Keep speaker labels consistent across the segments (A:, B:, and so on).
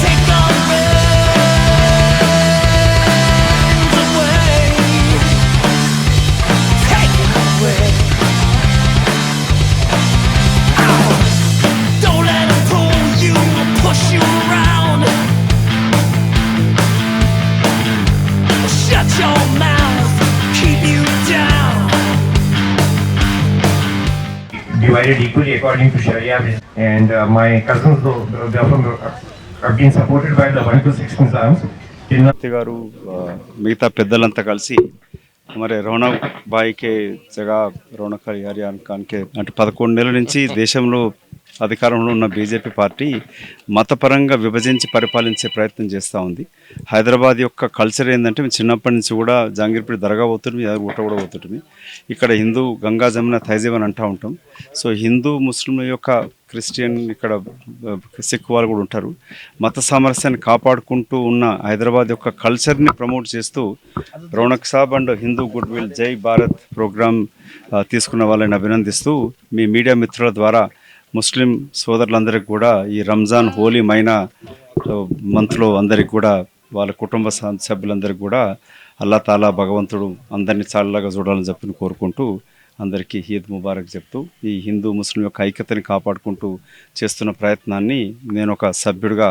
A: Take our friends away. Take it away. Ow. Don't let it pull you or push you around. Shut your mouth, keep you down.
B: Divided equally according to Sharia, and my cousins, though they are from, have been supported by the 1 to 6 Nizams.
C: గారు మిగతా పెద్దలంతా కలిసి మరి రౌనక్ బాయ్కే జగా రౌనక్ హరియాన్ ఖాన్కే అంటే 11 నెలల నుంచి దేశంలో అధికారంలో ఉన్న బీజేపీ పార్టీ మతపరంగా విభజించి పరిపాలించే ప్రయత్నం చేస్తూ ఉంది. హైదరాబాద్ యొక్క కల్చర్ ఏంటంటే మేము చిన్నప్పటి నుంచి కూడా జంగీర్పేట దర్గా పోతుంటుంది, ఊట కూడా పోతుంటుంది. ఇక్కడ హిందూ గంగా జమున తైజీవ్ అని అంటూ ఉంటాం. సో హిందూ ముస్లింల యొక్క క్రిస్టియన్ ఇక్కడ సిక్ వాళ్ళు కూడా ఉంటారు. మత సామరస్యాన్ని కాపాడుకుంటూ ఉన్న హైదరాబాద్ యొక్క కల్చర్ని ప్రమోట్ చేస్తూ రౌనక్ సాబ్ అండ్ హిందూ గుడ్ విల్ జై భారత్ ప్రోగ్రామ్ తీసుకున్న వాళ్ళని అభినందిస్తూ మీ మీడియా మిత్రుల ద్వారా ముస్లిం సోదరులందరికీ కూడా ఈ రంజాన్ హోలీ మైనా మంత్లో అందరికి కూడా వాళ్ళ కుటుంబ సభ్యులందరికీ కూడా అల్లా తాలా భగవంతుడు అందరినీ చాలాగా చూడాలని చెప్పి కోరుకుంటూ అందరికీ ఈద్ ముబారక్ చెప్తూ ఈ హిందూ ముస్లిం యొక్క ఐక్యతని కాపాడుకుంటూ చేస్తున్న ప్రయత్నాన్ని నేను ఒక సభ్యుడిగా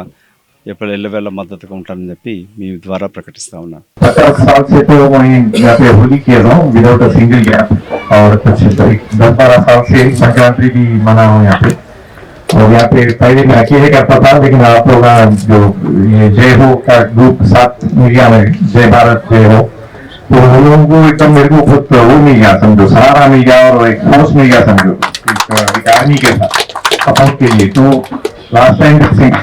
C: ఎప్పుడు ఎల్లవేళ మద్దతుగా ఉంటానని చెప్పి మీ ద్వారా ప్రకటిస్తా ఉన్నాను.
B: 50 साल से तो मैं यहाँ पे होली किया रहा हूँ विदाउट अ सिंगल गैप, और कुछ 10-12 साल से संक्रांति भी मना हूँ यहाँ पे. और यहाँ पे पहले मैं अकेले करता था, लेकिन आप लोग जो ये जय हो का ग्रुप साथ मीडिया में जय भारत जय हो, तो उन लोगों को एकदम मेरे को खुद वो मिल गया समझो, सहारा मिल गया और एक फोर्स मिल गया समझो एक आर्मी के साथ सपोर्ट के लिए. तो लास्ट टाइम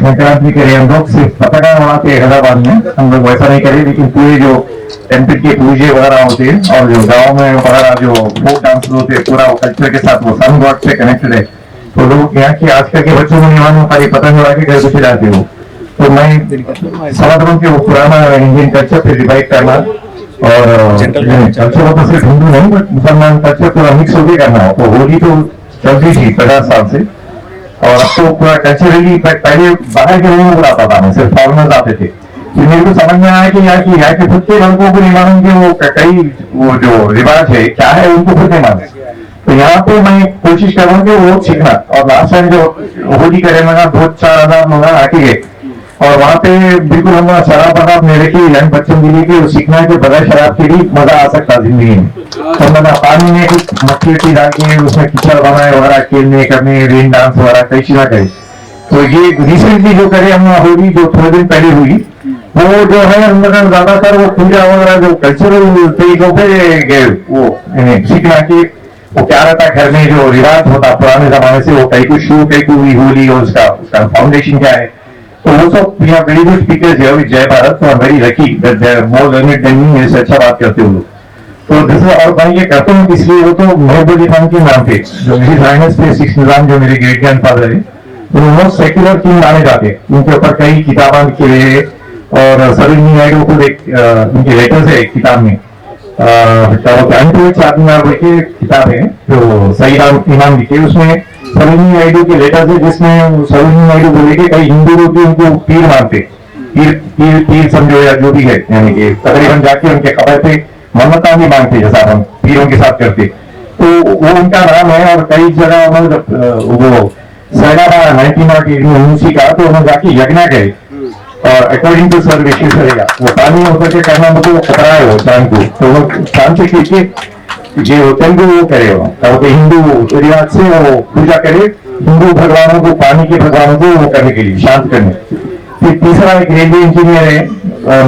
B: संक्रांति करे हम लोग सिर्फ पताका उड़ाते हैदराबाद में, हम लोग वैसा नहीं करे, लेकिन पूरे जो टेम्पल के पूजे वगैरह होते हैं और जो गाँव में वगैरह जो फोक डांस होते हैं पूरा कल्चर के साथ वो सन गॉड से कनेक्टेड है. तो लोग यहाँ के आजकल के बच्चों को निवान खाली पतंग उड़ा के घर पे जाते हो. तो मैं समझ रहा हूँ कि वो पुराना इंडियन कल्चर पे रिवाइव करना, और कल्चर हो तो सिर्फ हिंदू नहीं बट मुसलमान कल्चर पूरा मिक्स होके करना हो. तो होली तो चलती थी 50 साल से, और अब तो पूरा कल्चरली पहले बाहर के लोगों को बुलाता था मैं, सिर्फ फॉरनर्स आते थे. तो मेरे को समझ में आया कि यहाँ के खुद के लड़कों को नहीं मालूम कि वो कई वो जो रिवाज है क्या है उनको खुद नहीं मालूम. तो यहाँ पे मैं कोशिश कर रहा हूँ कि वो सीखना. और लास्ट टाइम जो होली करे लगा 2-4 लोग आके गए, और वहाँ पे बिल्कुल हम शराब वराब मेरे की यंग बच्चों के लिए कि सीखना है कि बगैर शराब के भी मजा आ सकता जिंदगी में. तो मैंने पानी में कुछ मक्खी डाल के उसमें कीचड़ बनाए वगैरह, खेलने करने रेन डांस वगैरह कई चीजें करे. तो ये रिसेंटली जो करे हम होली जो थोड़े दिन पहले हुई, वो जो है हम लोग ज्यादातर वो पूजा वगैरह जो कल्चरल तरीकों पे गए वो सीखना कि वो क्या रहता है घर में जो रिवाज होता पुराने जमाने से, वो कई को शुरू कई को होली और उसका फाउंडेशन क्या है. तो वो सब यहाँ वेरी गुड स्पीकर्स है जय भारत. तो very lucky that they are more learned than me, मेरे से अच्छा बात करते हो लोग. तो दिस और मैं ये करता हूँ इसलिए वो तो महबूब खान के नाम पे जो मेरी हाइनेस पे सिक्स निजाम जो मेरे ग्रेट ग्रैंडफादर है, तो वो सेक्युलर किंग माने जाते हैं. उनके ऊपर कई किताबें लिखे हुए हैं, और सरोजिनी नायडू को उनके लेटर्स है एक किताब में की किताब है जो सही इमाम लिखे, उसमें सरोजिनी नायडू के लेटर्स है जिसमें सरोजिनी नायडू बोले कि कई हिंदू लोग भी उनको पीर मानते, पीर समझो या जो भी है, यानी कि तकरीबन जाके उनके खबर पे मन्नता भी मांगते जैसा हम पीरों के साथ करते. तो वो उनका नाम है. और कई जगह उन्होंने वो सैलाबा 1980 का तो उन्होंने जाके यज्ञ गए, और अकॉर्डिंग टू सर विश्वेश्वरैया वो पानी होकर के करना मतलब खतरा है वो चांद को. तो वो चांद से खींच के जो तेलुगु वो करे वो हिंदू रिवाज से वो पूजा करे हिंदू भगवानों को, पानी के भगवानों को वो करने के लिए शांत करने. फिर तीसरा एक रेलवे इंजीनियर है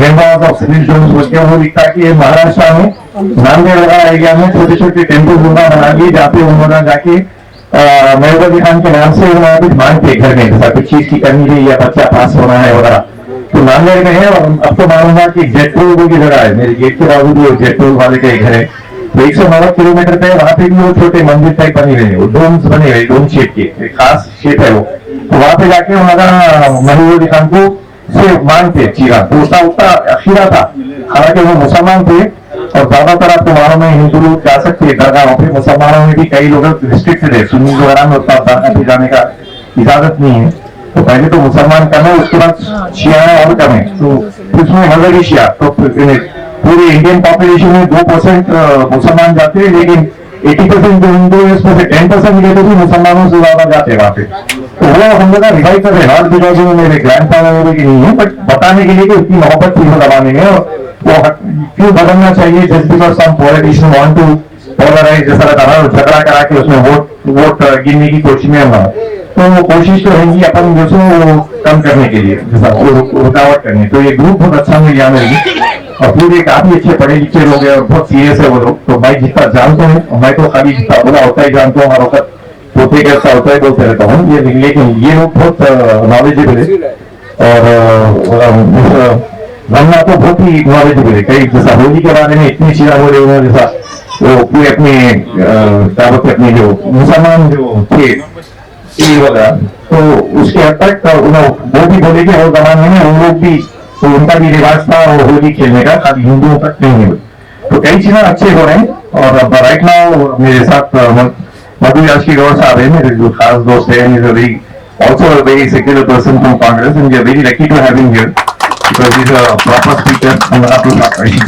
B: मेंबर ऑफ सिविल जोन्स, वो लिखता कि महाराष्ट्र में नांदेड़ वगैरह एरिया में छोटे छोटे टेम्पल बना लिए जाते उन्होंने जाके महबूब खान के नाम से उन्होंने कुछ मांगते घर में जैसा कुछ चीज की करनी है या बच्चा पास होना है वगैरह. तो नांदेड़ में है, और अब तो मालूंगा कि जेटपुर की जगह है, मेरे गेट के बाजू भी जेटपुर वाले के घर है. तो 109 किलोमीटर पे वहाँ पे भी वो छोटे मंदिर टाइप बने हुए हैं, वो डोम्स बने हुए डोम शेप के, खास शेप है वो. तो वहाँ पे जाके उन्होंने महबूब खान को से मांगते चीरा, तो उसका उतना अखीरा था. हालांकि वो मुसलमान थे, और ज्यादातर आपको मालूम है हिंदू लोग जा सकते हैं दरगाहों पे, मुसलमानों में भी कई लोग रिस्ट्रिक्टेड है, सुन्नी वगैरह में उतना जाने का इजाजत नहीं है. तो पहले तो मुसलमान करना, उसके बाद शिया और करने, तो उसमें हज़ारी शिया, तो पूरे इंडियन पॉपुलेशन में 2% मुसलमान जाते हैं, लेकिन 80% जो हिंदू है उसमें से 10% के तो भी मुसलमानों से ज्यादा जाते हैं वहाँ पे। तो वो हम लोग रिवाइव कर रहे हैं, नॉट बिकॉज मेरे ग्रैंड फादर की नहीं है, बट बताने के लिए कि उतनी मोहब्बत थी वो जमाने में, और वो क्यों बदलना चाहिए just because some politician want to polarise, जैसा लगा झगड़ा करा के उसमें वोट गिनने की कोशिश में होगा। तो वो कोशिश तो रहेगी अपन जो सो कम करने के लिए, जैसा रुकावट करने। तो ये ग्रुप बहुत अच्छा मुझे याद रहेगी, और पूरे काफी अच्छे पढ़े लिखे लोग हैं और बहुत सीरियस है वो लोग। तो मैं जितना जानता हूँ, मैं तो खाली जितना बोला होता ही जानता हूँ, हर वक्त होते कैसा होता है बोलते रहता हूँ, ये लेकिन ये लोग बहुत नॉलेजेबल है, और रमना तो बहुत ही नॉलेजेबल है। कई जैसा होली के बारे में इतनी चीजें हो रही है, जैसा वो पूरे अपने क्या बोलते अपने जो मुसलमान जो थे वगैरह, तो उसके हद तक वो भी बोले कि वो जमाने में उन लोग भी, तो उनका भी रिवाज था वो होली खेलने का, खाली हिंदुओं तक नहीं है। तो कई चीजें अच्छे हो रहे हैं। और अब राइट नाउ मेरे साथ मधु याशी गौर साहब है, मेरे जो खास दोस्त है, also a very secular person from Congress, and we are very lucky to have him here because he's a proper speaker and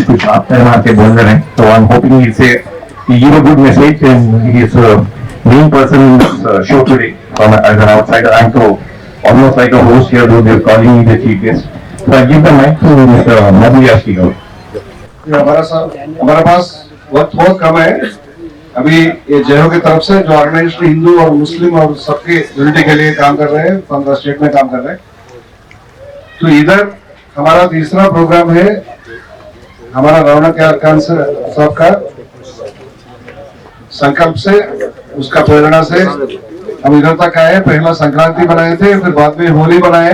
B: कुछ आप वहाँ के बोल रहे हैं। So I'm hoping he'll say he give a good message, and he is a main person in this show today. As an outsider, I'm so almost like a host here, though they're calling me the chief guest. So I give the mic to Mr. Madhu Yashi Gaur.
D: हमारे पास वक्त बहुत कम है। अभी ये जयो की तरफ से जो ऑर्गेनाइजेशन हिंदू और मुस्लिम और सबके यूनिटी के लिए काम कर रहे हैं, 15 स्टेट में काम कर रहे हैं। तो इधर हमारा तीसरा प्रोग्राम है, हमारा रौनक खान साहब का संकल्प से, उसका प्रेरणा से हम इधर तक आए। पहला संक्रांति बनाए थे, फिर बाद में होली बनाए,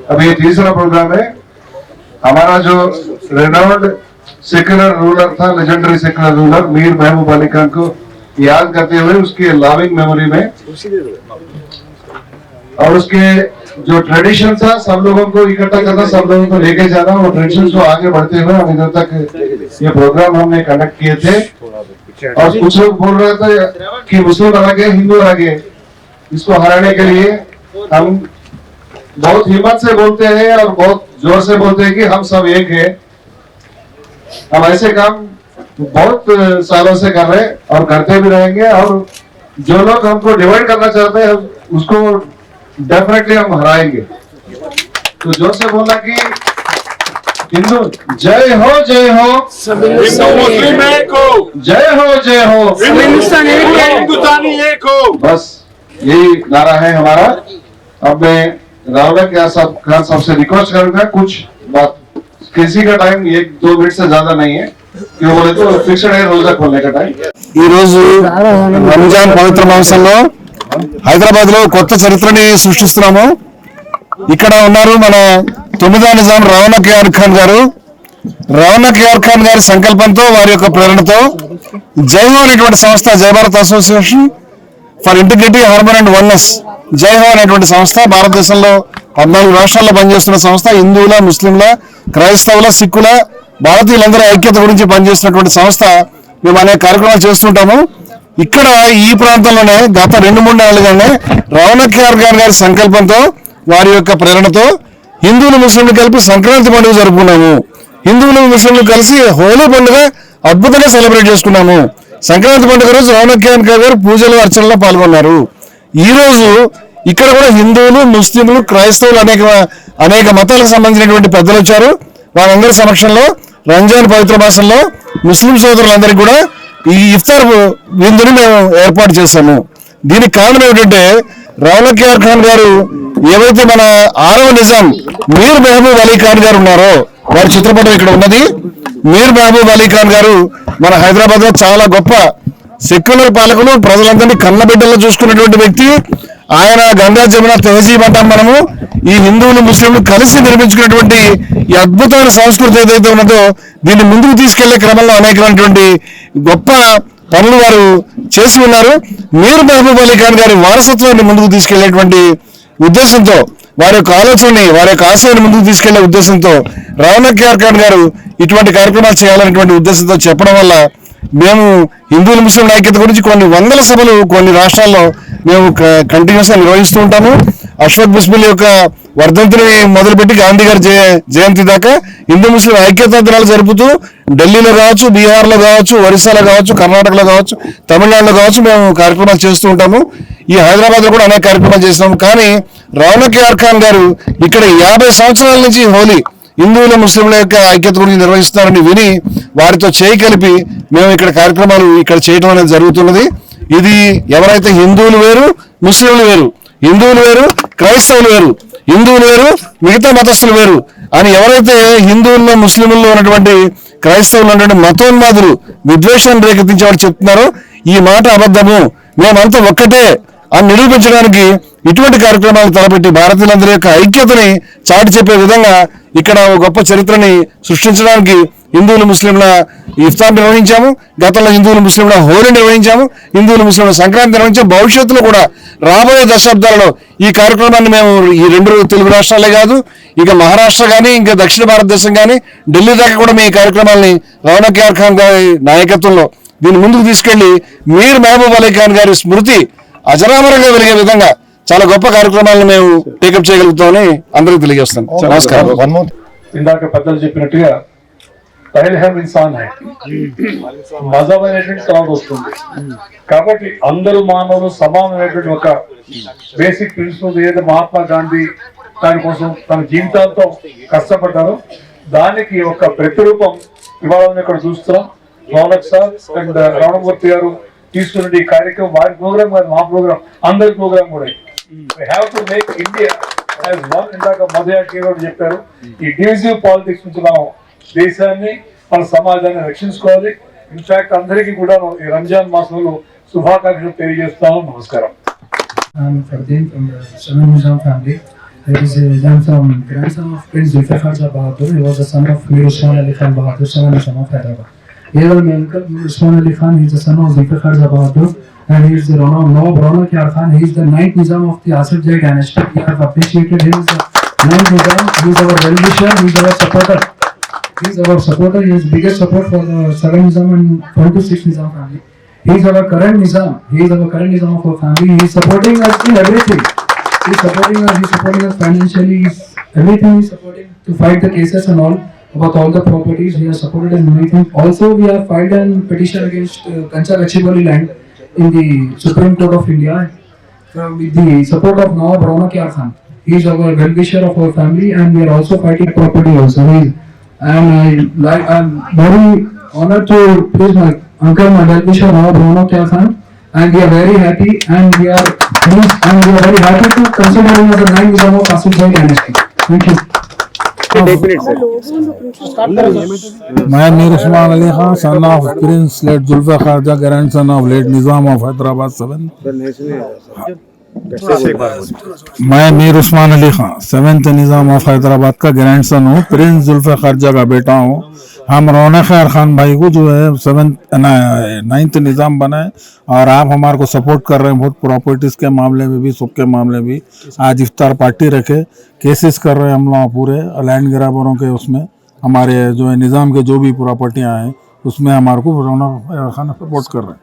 D: अभी ये तीसरा प्रोग्राम है। हमारा जो रेनाउंड सेक्युलर रूलर था, लेजेंडरी सेक्युलर रूलर मीर महबूब अली खान को याद करते हुए उसकी लविंग मेमोरी में, और उसके जो ट्रेडिशन था सब लोगों को इकट्ठा करना, सब लोगों को लेके जाना, वो ट्रेडिशन को आगे बढ़ते हुए हम इधर तक ये प्रोग्राम हमने कंडक्ट किए थे। और कुछ लोग बोल रहे थे कि मुस्लिम अलग है, हिंदू अलग है, इसको हराने के लिए हम बहुत हिम्मत से बोलते हैं और बहुत जोर से बोलते हैं कि हम सब एक है। हम ऐसे काम बहुत सालों से कर रहे हैं और करते भी रहेंगे, और जो लोग हमको डिवाइड करना चाहते हैं उसको डेफिनेटली हम हराएंगे। तो जोर से बोला कि हिंदू जय हो, जय हो,
E: मुस्लिम एक हो,
D: जय हो, जय हो,
E: हिंदुस्तान एक हो, हिंदुस्तानी एक हो।
D: बस यही नारा है हमारा। अब मैं रौनक खान साहब से रिक्वेस्ट करूंगा कुछ बात, किसी का टाइम 1-2 मिनट से ज्यादा नहीं है, क्यों बोले तो फिक्स्ड है रोजा खोलने का टाइम।
F: ఈ రోజు రంజాన్ పవిత్ర మాసంలో హైదరాబాద్ లో కొత్త చరిత్రని సృష్టిస్తున్నాము. ఇక్కడ ఉన్నారు మన 9వ నిజాం రౌనక్ యార్ ఖాన్ గారు. రౌనక్ యార్ ఖాన్ గారి సంకల్పంతో, వారి యొక్క ప్రేరణతో జైహో అనేటువంటి సంస్థ, జై Bharat association for integrity, harmony and oneness, Jai Ho అనేటువంటి సంస్థ భారతదేశంలో 14 రాష్ట్రాల్లో పనిచేస్తున్న సంస్థ. హిందువుల, ముస్లింల, క్రైస్తవుల, సిక్కుల, భారతీయులందరూ ఐక్యత గురించి పనిచేస్తున్నటువంటి సంస్థ. మేము అనేక కార్యక్రమాలు చేస్తుంటాము. ఇక్కడ ఈ ప్రాంతంలోనే గత 2-3 నెలలుగానే రౌనక్ యార్ ఖాన్ గారి సంకల్పంతో, వారి యొక్క ప్రేరణతో హిందువులు, ముస్లింలు కలిపి సంక్రాంతి పండుగ జరుపుకున్నాము. హిందువులు, ముస్లింలు కలిసి హోలీ పండుగ అద్భుతంగా సెలబ్రేట్ చేసుకున్నాము. సంక్రాంతి పండుగ రోజు రౌనక్ యార్ ఖాన్ గారు పూజలు, అర్చనలో పాల్గొన్నారు. ఈ రోజు ఇక్కడ కూడా హిందువులు, ముస్లింలు, క్రైస్తవులు అనేక మతాలకు సంబంధించినటువంటి పెద్దలు వచ్చారు. వారందరి సమక్షంలో రంజాన్ పవిత్ర మాసంలో ముస్లిం సోదరులందరికీ కూడా ఈ ఇఫ్తార్ విందుని మేము ఏర్పాటు చేశాము. దీనికి కారణం ఏమిటంటే, రౌనక్ యార్ ఖాన్ గారు ఏవైతే మన 6వ నిజాం మీర్ మహబూబ్ అలీ ఖాన్ గారు ఉన్నారో, వారి చిత్రపటం ఇక్కడ ఉన్నది. మీర్ మహబూబ్ అలీ ఖాన్ గారు మన హైదరాబాద్ లో చాలా గొప్ప సెక్యులర్ పాలకులు, ప్రజలందరినీ కన్నబిడ్డల్లో చూసుకున్నటువంటి వ్యక్తి ఆయన. గంగా జమున తహజీబ్ అంటాం మనము. ఈ హిందువులు, ముస్లింలు కలిసి నిర్మించుకున్నటువంటి ఈ అద్భుతమైన సంస్కృతి ఏదైతే ఉన్నదో, దీన్ని ముందుకు తీసుకెళ్లే క్రమంలో అనేకమైనటువంటి గొప్ప పనులు వారు చేసి ఉన్నారు. మీర్ మహబూబ్ అలీ ఖాన్ గారి వారసత్వాన్ని ముందుకు తీసుకెళ్లేటువంటి ఉద్దేశంతో, వారి యొక్క ఆలోచనని, వారి యొక్క ఆశయాన్ని ముందుకు తీసుకెళ్లే ఉద్దేశంతో రౌనక్ యార్ ఖాన్ గారు ఇటువంటి కార్యక్రమాలు చేయాలనేటువంటి ఉద్దేశంతో చెప్పడం వల్ల మేము హిందువుల ముస్లింల ఐక్యత గురించి కొన్ని వందల సభలు కొన్ని రాష్ట్రాల్లో మేము కంటిన్యూస్గా నిర్వహిస్తూ ఉంటాము. అష్ఫాక్ బిస్మిల్ యొక్క వర్ధంతిని మొదలుపెట్టి గాంధీ గారి జయంతి దాకా హిందూ ముస్లిం ఐక్యతా దినాలు జరుపుతూ ఢిల్లీలో కావచ్చు, బీహార్లో కావచ్చు, ఒరిస్సాలో కావచ్చు, కర్ణాటకలో కావచ్చు, తమిళనాడులో కావచ్చు మేము కార్యక్రమాలు చేస్తూ ఉంటాము. ఈ హైదరాబాద్లో కూడా అనేక కార్యక్రమాలు చేస్తున్నాము. కానీ రౌనక్ యార్ ఖాన్ గారు ఇక్కడ 50 సంవత్సరాల నుంచి హోలీ హిందువుల ముస్లింల యొక్క ఐక్యత గురించి నిర్వహిస్తారని విని వారితో చేయి కలిపి మేము ఇక్కడ కార్యక్రమాలు ఇక్కడ చేయడం అనేది జరుగుతున్నది. ఇది ఎవరైతే హిందువులు వేరు, ముస్లింలు వేరు, హిందువులు వేరు, క్రైస్తవులు వేరు, హిందువులు వేరు, మిగతా మతస్థులు వేరు అని ఎవరైతే హిందువుల్లో ముస్లింల్లో ఉన్నటువంటి క్రైస్తవులు ఉన్నటువంటి మతోన్మాదులు విద్వేషాన్ని రేకెత్తించే వాళ్ళు చెప్తున్నారో ఈ మాట అబద్ధము, మేమంతా ఒక్కటే అని నిరూపించడానికి ఇటువంటి కార్యక్రమాలు తలపెట్టి భారతీయులందరి యొక్క ఐక్యతని చాటి చెప్పే విధంగా ఇక్కడ ఒక గొప్ప చరిత్రని సృష్టించడానికి హిందువులు ముస్లింల ఇఫ్తార్ నిర్వహించాము. గతంలో హిందువులు ముస్లింల హోలీ నిర్వహించాము, హిందువులు ముస్లింల సంక్రాంతి నిర్వహించాము. భవిష్యత్తులో కూడా రాబోయే దశాబ్దాలలో ఈ కార్యక్రమాన్ని మేము ఈ 2 తెలుగు రాష్ట్రాలే కాదు, ఇక మహారాష్ట్ర కానీ ఇంకా దక్షిణ భారతదేశం కానీ ఢిల్లీ దాకా కూడా మేము ఈ కార్యక్రమాల్ని రౌనక్ యార్ ఖాన్ గారి నాయకత్వంలో దీన్ని ముందుకు తీసుకెళ్లి మీర్ మహబూబ్ అలీ ఖాన్ గారి స్మృతి అజరామరంగా వెలిగే విధంగా చాలా గొప్ప కార్యక్రమాలను మేము టేకప్ చేయగలుగుతామని అందరికీ తెలియజేస్తాను. నమస్కారం.
G: ఇందాక పెద్దలు చెప్పినట్టుగా పహల్హం ఇన్సాన్ హై, మజహబ్ అనేటువంటి తర్వాత వస్తుంది. కాబట్టి అందరూ మానవులు సమానమైనటువంటి ఒక బేసిక్ ప్రిన్సిపల్ ఏదైతే మహాత్మా గాంధీ దానికోసం తన జీవితాలతో కష్టపడ్డారో దానికి ఒక ప్రతిరూపం ఇవాళ ఇక్కడ చూస్తున్నాం. రౌనక్ సార్ అండ్ రమణమూర్తి గారు తీసుకున్న ఈ కార్యక్రమం వారి ప్రోగ్రామ్ కాదు, మా ప్రోగ్రామ్, అందరి ప్రోగ్రామ్ కూడా. We have to make India as one. ఇందాక మధుయాకి చెప్పారు, ఈ డివిజివ్ పాలిటిక్స్ నుంచి మనం దేశాన్ని మన సమాజాన్ని రక్షించుకోవాలి. ఇన్ఫాక్ట్ అందరికీ కూడా ఈ రంజాన్ మాసంలో శుభాకాంక్షలు తెలియజేస్తాను. నమస్కారం.
H: I'm Fardeen from the Salam Nizam family. There is a Nizam from grandson of Prince Zulfikar Jah Bahadur. He was the son of Mir Usman Ali Khan Bahadur, Salam Nizam of Hyderabad. Here my uncle Mir Usman Ali Khan, he is the son of Zulfikar Jah Bahadur, and he is the Nawab Raunak Yar Khan. He is the 9th Nizam of the Asif Jai dynasty. We have appreciated him as the 9th Nizam. He is our well-wisher. He is our supporter. He is our supporter. He is biggest support for the Salam Nizam and 26 Nizam family. He is our current Nizam. He is our current Nizam of our family. He is supporting us in everything. He is supporting us. He is supporting us financially. He is everything. He is supporting to fight the cases and all about all the properties. He has supported us in everything. Also, we have filed a petition against Kancha Gachibowli land in the Supreme Court of India with the support of Nawab Raunak Yar Khan. He is our well-wisher of our family, and we are also fighting property also. And I'm very honored to please my uncle, my well-wisher Nawab Raunak Yar Khan, and we are very happy, and we are very happy to consider him as the 9th Nizam of Asif Jai dynasty. Thank you.
I: मैं Mir Usman Ali Khan, son of Prince late Zulfikar Jah, grandson of late Nizam of Hyderabad 7. मैं Mir Usman Ali Khan 7th Nizam of Hyderabad का grandson हूँ, Prince Zulfikar जहाँ का बेटा हूँ. हम रौनक यार खान भाई को जो है 9th निज़ाम बनाए, और आप हमारे को सपोर्ट कर रहे हैं बहुत, प्रॉपर्टीज़ के मामले में भी, सबके मामले में भी. आज इफ्तार पार्टी रखे, केसेस कर रहे हैं हम लोग पूरे लैंड ग्रैबरों के, उसमें हमारे जो है निज़ाम के जो भी प्रॉपर्टियाँ हैं उसमें हमारे को रौनक यार खान सपोर्ट कर रहे हैं.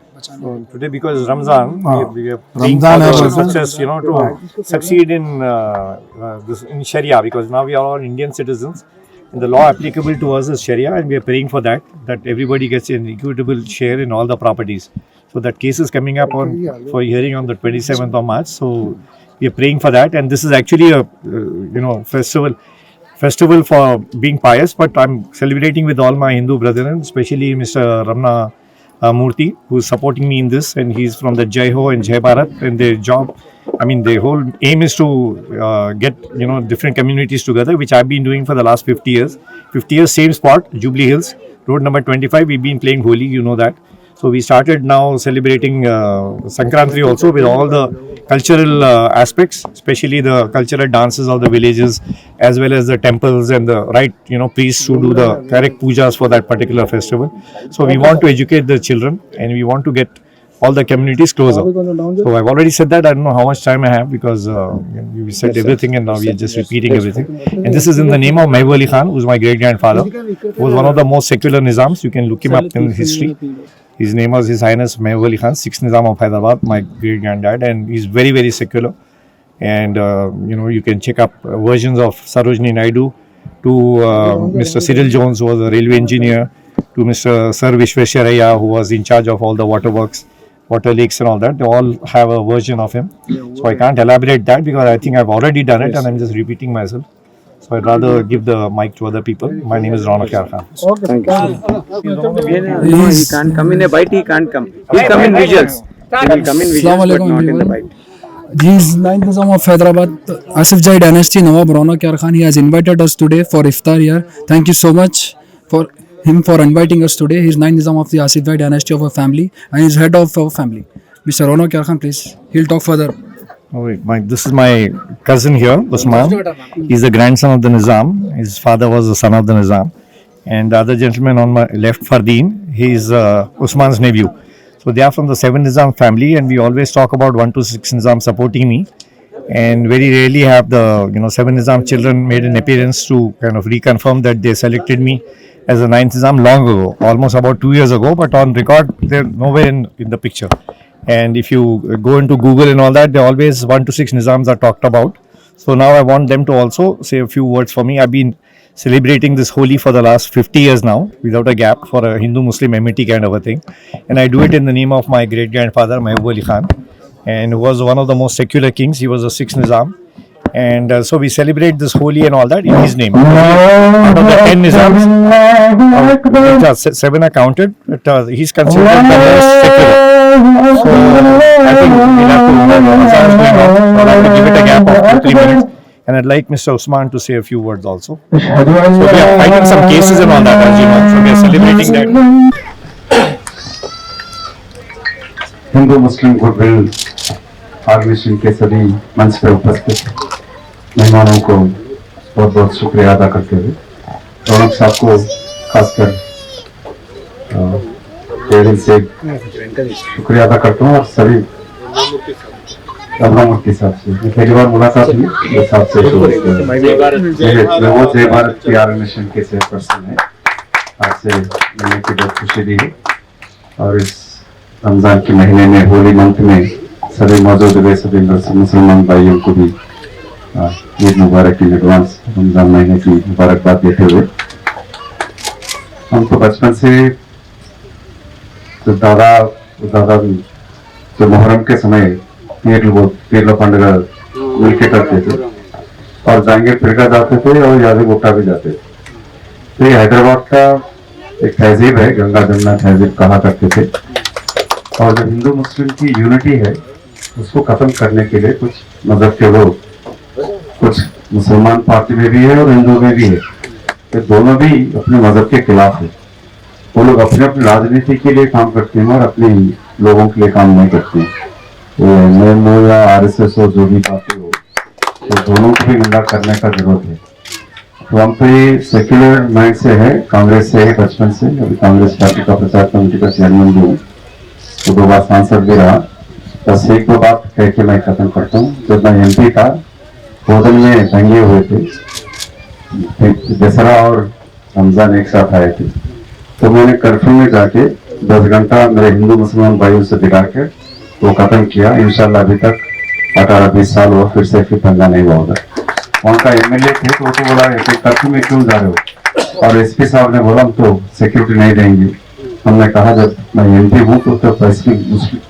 J: Today, because Ramzan, we are
I: Ramzan
J: for
I: has
J: success, to succeed in this in Sharia, because now we are all Indian citizens, and the law applicable to us is Sharia, and we are praying for that everybody gets an equitable share in all the properties. So that case is coming up for hearing on the 27th of March. So we are praying for that, and this is actually a festival for being pious. But I'm celebrating with all my Hindu brethren, especially Mr. Ramna Murthy, who is supporting me in this, and he's from the Jai Ho and Jai Bharat, and their job, their whole aim is to get different communities together, which I've been doing for the last 50 years. 50 years, same spot, Jubilee Hills, road number 25. We've been playing Holi, you know that. So we started now celebrating Sankranti also with all the cultural aspects, especially the cultural dances of the villages, as well as the temples and the priests who do the correct pujas for that particular festival. So we want to educate the children, and we want to get all the communities closer. So I've already said that. I don't know how much time I have, because we said everything and now we are just repeating everything. And this is in the name of Mehboob Ali Khan, who's my great grandfather, who was one of the most secular Nizams. You can look him up in history. His name was His Highness Mehboob Ali Khan, 6th Nizam of Hyderabad, my great granddad, and he's very, very secular. And you can check up versions of Sarojini Naidu to Mr. Cyril Jones, who was a railway engineer, to Mr. Sir Vishwesharaya, who was in charge of all the waterworks, water lakes and all that. They all have a version of him. So I can't elaborate that because I think I've already done it and I'm just repeating myself. So I'd rather give the mic to other people. My name is Raunak Yar Khan.
K: No, he can't come in a bite, he can't come. He'll come in visuals. He will come in visuals, but not in the bite.
H: He is 9th Nizam of Hyderabad, Asif Jai dynasty, Nawab Raunak Yar Khan. He has invited us today for iftar here. Thank you so much for him for inviting us today. He is 9th Nizam of the Asif Jai dynasty of our family and he is head of our family. Mr. Raunak Yar Khan, please. He'll talk further.
J: Oh, wait, this is my cousin here, Usman. He's the grandson of the Nizam. His father was the son of the Nizam. And the other gentleman on my left, Fardeen, he's Usman's nephew. So they are from the 7th Nizam family, and we always talk about 1 to 6 Nizam supporting me. And very rarely have the 7 Nizam children made an appearance to kind of reconfirm that they selected me as a 9th Nizam long ago, almost about 2 years ago, but on record they're nowhere in the picture. And if you go into Google and all that, they always 1 to 6 Nizams are talked about. So now I want them to also say a few words for me. I've been celebrating this Holi for the last 50 years now, without a gap, for a Hindu-Muslim amity kind of a thing. And I do it in the name of my great-grandfather, Mehboob Ali Khan, and who was one of the most secular kings. He was a 6th Nizam. And so we celebrate this Holi and all that in his name. Out of the 10 Nizams, 7 are counted, but he's considered the most secular. So I think we'll have to, I'll have to give it a gap of 2-3 minutes. And I'd like Mr. Usman to say a few words also. So we are fighting some cases and all that, as you know. So we are celebrating that.
B: Hindu Muslim goodwill organisation के सभी मंच पर उपस्थित मेहमानों को बहुत बहुत शुक्रिया अदा करते हुए रौनक साहब को खासकर दिल से शुक्रिया अदा करता हूँ और सभी रमनामूर्ति साहब से पहली बार मुलाकात हुई साहब से वो जय भारत की ऑर्गेनाइजेशन के चेयरपर्सन है। आपसे मिलने की बहुत खुशी दी है और इस रमजान के महीने में होली मंथ में सभी मौजूद हुए सभी मुसलमान भाइयों को भी ईद मुबारक इन एडवांस रमजान महीने की मुबारकबाद देते हुए हम तो बचपन से दादा जो मुहर्रम के समय पीरला पंडगा मिलके करते थे और जाएंगे फिरका जाते थे और यादें गोटा भी जाते थे। तो ये हैदराबाद का एक तहजीब है, गंगा जमुना तहजीब कहा करते थे। और जो हिंदू मुस्लिम की यूनिटी है उसको खत्म करने के लिए कुछ मजहब के लोग, कुछ मुसलमान पार्टी में भी है और हिंदू में भी है, तो दोनों भी अपने मजहब के खिलाफ है। वो लोग अपने अपनी राजनीति के लिए काम करते हैं और अपने लोगों के लिए काम नहीं करते हैं। एमओ या आरएसएस हो, जो भी बातें हो, तो दोनों को भी निंदा करने का जरूरत है। तो हम तो ये सेक्युलर माइंड से है, कांग्रेस से है बचपन से। अभी कांग्रेस पार्टी का प्रचार कमेटी का चेयरमैन भी हूँ, तो 2 बार सांसद भी रहा। बस एक दो बात कह के मैं खत्म करता हूँ। जब मैं एमपी था, होटल में दंगे हुए थे, दशहरा और रमजान एक साथ आए थे, तो मैंने कर्फ्यू में जाके 10 घंटा मेरे हिंदू मुसलमान भाइयों से बिगा के वो खत्म किया। इंशाल्लाह अभी तक 18-20 साल हुआ, फिर से दंगा नहीं हुआ होगा। वहाँ का एमएलए थे तो वो तो बोला कर्फ्यू में क्यों जा रहे हो, और एसपी साहब ने बोला हम तो सिक्योरिटी नहीं देंगे। हमने कहा जब मैं एमपी हूँ तो पैसे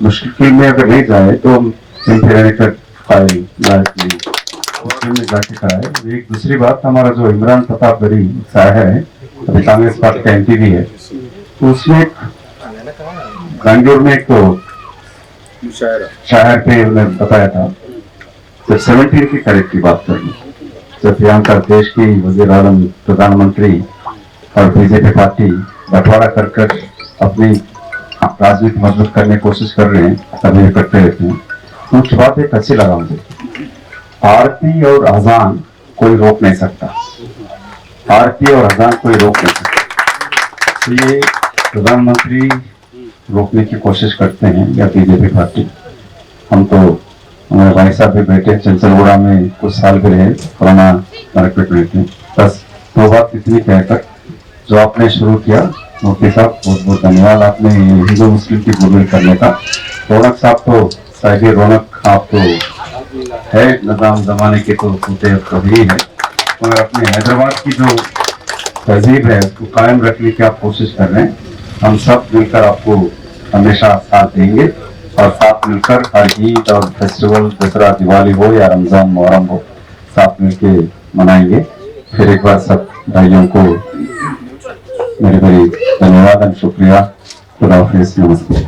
B: मुश्किल में अगर नहीं जाए तो हम एमपी रहने का फाइल लायक नहीं, मुश्किल में जाके कराए। एक दूसरी बात, हमारा जो इमरान प्रताप गढ़ी साहब है, अभी कांग्रेस पार्टी का एमपी भी है, तो उसमें बैंगलोर में एक तो शायर पे उन्होंने बताया था, जब 17 की तारीख की बात करें, जब यहाँ का देश की वजीर आलम, प्रधानमंत्री और बीजेपी पार्टी बंटवारा कर अपनी राजनीति मजबूत करने की कोशिश कर रहे हैं, सभी इकट्ठे रहते हैं। मुख्य बात एक अच्छी लगा मुझे, आरती और अजान कोई रोक नहीं सकता, आरती और अजान कोई रोक नहीं सकता। तो ये प्रधानमंत्री रोकने की कोशिश करते हैं या बीजेपी पार्टी। हम तो, हमारे भाई साहब भी बैठे चंचलगुड़ा में कुछ साल भी रहे, कोरोना मार्केट में थे। बस 2 बात इतनी कहकर जो आपने शुरू किया मुफ्ती साहब बहुत बहुत धन्यवाद आपने हिंदू मुस्लिम की गुडविल करने का। रौनक साहब तो साहिब रौनक आप तो है निजाम जमाने के तो होते कभी है, मगर अपने हैदराबाद की जो तहजीब है उसको कायम रखने की आप कोशिश कर रहे हैं। हम सब मिलकर आपको हमेशा साथ देंगे और साथ मिलकर हर ईद और फेस्टिवल दसरा दिवाली हो या रमजान मुहर्रम हो साथ मिलके मनाएंगे। फिर एक बार सब भाइयों को मेरे बड़ी धन्यवाद और शुक्रिया। खुदा हाफिज़, नमस्ते।